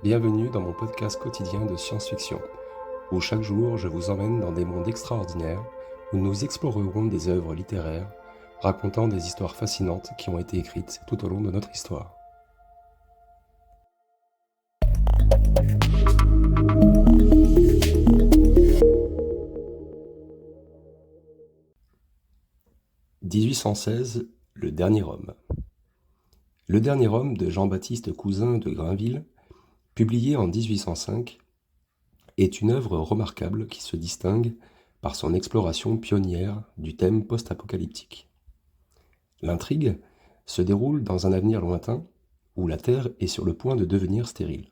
Bienvenue dans mon podcast quotidien de science-fiction, où chaque jour je vous emmène dans des mondes extraordinaires, où nous explorerons des œuvres littéraires, racontant des histoires fascinantes qui ont été écrites tout au long de notre histoire. « 1816, le dernier homme. Le dernier homme de Jean-Baptiste Cousin de Grainville, publié en 1805, est une œuvre remarquable qui se distingue par son exploration pionnière du thème post-apocalyptique. L'intrigue se déroule dans un avenir lointain où la Terre est sur le point de devenir stérile,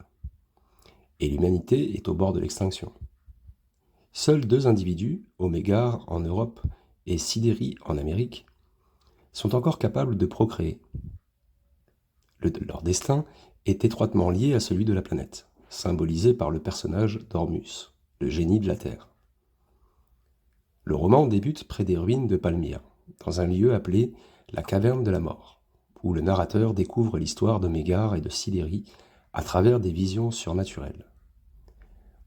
et l'humanité est au bord de l'extinction. Seuls deux individus, Omégare en Europe et Sidérie en Amérique, sont encore capables de procréer. Leur destin est étroitement lié à celui de la planète, symbolisé par le personnage d'Ormus, le génie de la Terre. Le roman débute près des ruines de Palmyre, dans un lieu appelé la Caverne de la Mort, où le narrateur découvre l'histoire d'Omégare et de Sidérie à travers des visions surnaturelles.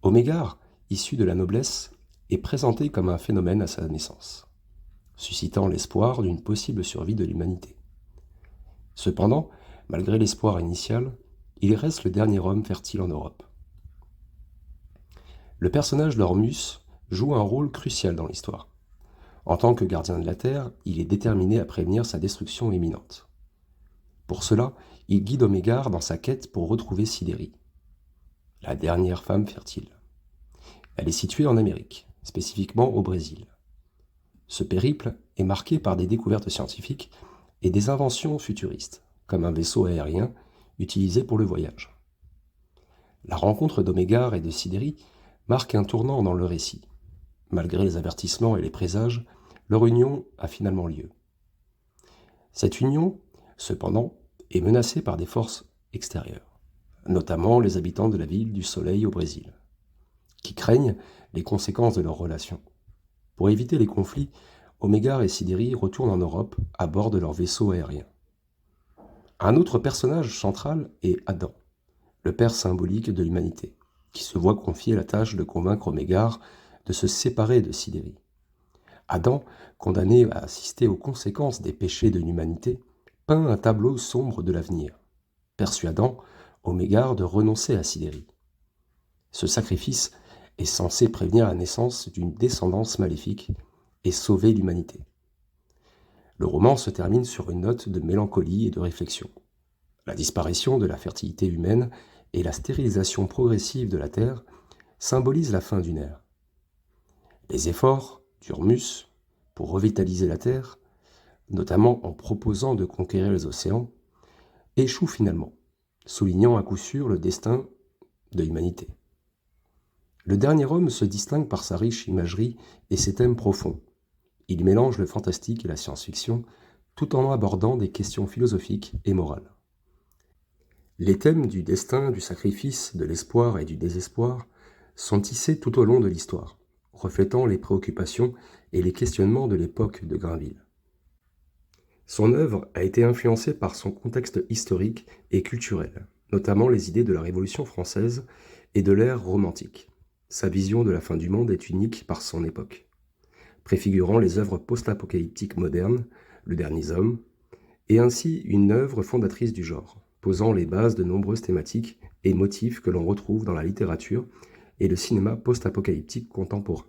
Omégare, issu de la noblesse, est présenté comme un phénomène à sa naissance, suscitant l'espoir d'une possible survie de l'humanité. Cependant, malgré l'espoir initial, il reste le dernier homme fertile en Europe. Le personnage d'Ormus joue un rôle crucial dans l'histoire. En tant que gardien de la Terre, il est déterminé à prévenir sa destruction imminente. Pour cela, il guide Omégare dans sa quête pour retrouver Sidérie, la dernière femme fertile. Elle est située en Amérique, spécifiquement au Brésil. Ce périple est marqué par des découvertes scientifiques et des inventions futuristes, comme un vaisseau aérien utilisé pour le voyage. La rencontre d'Omégare et de Sidérie marque un tournant dans le récit. Malgré les avertissements et les présages, leur union a finalement lieu. Cette union, cependant, est menacée par des forces extérieures, notamment les habitants de la ville du Soleil au Brésil, qui craignent les conséquences de leur relation. Pour éviter les conflits, Omégare et Sidérie retournent en Europe à bord de leur vaisseau aérien. Un autre personnage central est Adam, le père symbolique de l'humanité, qui se voit confier la tâche de convaincre Omégare de se séparer de Sidérie. Adam, condamné à assister aux conséquences des péchés de l'humanité, peint un tableau sombre de l'avenir, persuadant Omégare de renoncer à Sidérie. Ce sacrifice est censé prévenir la naissance d'une descendance maléfique et sauver l'humanité. Le roman se termine sur une note de mélancolie et de réflexion. La disparition de la fertilité humaine et la stérilisation progressive de la Terre symbolisent la fin d'une ère. Les efforts d'Ormus pour revitaliser la Terre, notamment en proposant de conquérir les océans, échouent finalement, soulignant à coup sûr le destin de l'humanité. Le dernier homme se distingue par sa riche imagerie et ses thèmes profonds. Il mélange le fantastique et la science-fiction, tout en abordant des questions philosophiques et morales. Les thèmes du destin, du sacrifice, de l'espoir et du désespoir sont tissés tout au long de l'histoire, reflétant les préoccupations et les questionnements de l'époque de Grainville. Son œuvre a été influencée par son contexte historique et culturel, notamment les idées de la Révolution française et de l'ère romantique. Sa vision de la fin du monde est unique par son époque, préfigurant les œuvres post-apocalyptiques modernes, Le Dernier Homme, et ainsi une œuvre fondatrice du genre, posant les bases de nombreuses thématiques et motifs que l'on retrouve dans la littérature et le cinéma post-apocalyptique contemporain.